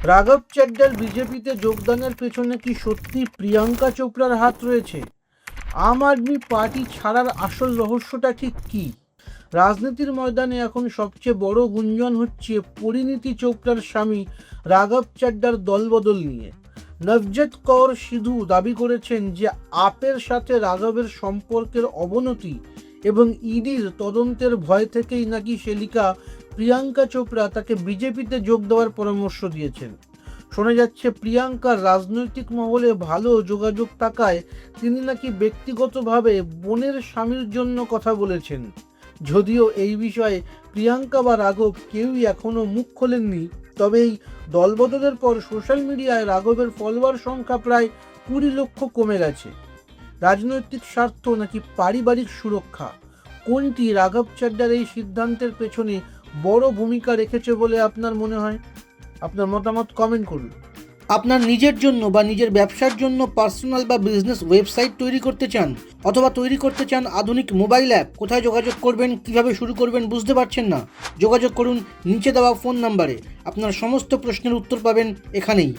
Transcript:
রাঘব চড্ডার বিজেপিতে যোগদানের পেছনে কি সত্যি প্রিয়াঙ্কা চোপড়ার হাত রয়েছে? আম আদমি পার্টি ছাড়ার আসল রহস্যটা ঠিক কী? রাজনীতির ময়দানে এখন সবচেয়ে বড় গুঞ্জন হচ্ছে পরিণীতি চোপড়ার স্বামী রাঘব চড্ডার দলবদল নিয়ে। নভজ্যোৎ কৌর সিধু দাবি করেছেন যে আপের সাথে রাঘবের সম্পর্কের অবনতি এবং ইডির তদন্তের ভয় থেকেই নাকি সেলিকা প্রিয়াঙ্কা চোপড়া তাকে বিজেপিতে যোগ দেওয়ার পরামর্শ দিয়েছেন। শোনা যাচ্ছে প্রিয়াঙ্কার রাজনৈতিক মহলে ভালো যোগাযোগ থাকায় তিনি নাকি ব্যক্তিগতভাবে বোনের স্বামীর জন্য কথা বলেছেন। যদিও এই বিষয়ে প্রিয়াঙ্কা বা রাঘব কেউই এখনও মুখ খোলেননি, তবে এই দলবদলের পর সোশ্যাল মিডিয়ায় রাঘবের ফলোয়ার সংখ্যা প্রায় 20 লক্ষ কমে গেছে। রাজনৈতিক স্বার্থ নাকি পারিবারিক সুরক্ষা, কোনটি রাঘব চড্ডার এই সিদ্ধান্তের পেছনে বড় ভূমিকা রেখেছে বলে আপনার মনে হয়? আপনার মতামত কমেন্ট করুন। আপনার নিজের জন্য বা নিজের ব্যবসার জন্য পার্সোনাল বা বিজনেস ওয়েবসাইট তৈরি করতে চান, অথবা তৈরি করতে চান আধুনিক মোবাইল অ্যাপ, কোথায় যোগাযোগ করবেন, কিভাবে শুরু করবেন বুঝতে পারছেন না? যোগাযোগ করুন নিচে দেওয়া ফোন নাম্বারে। আপনার সমস্ত প্রশ্নের উত্তর পাবেন এখানেই।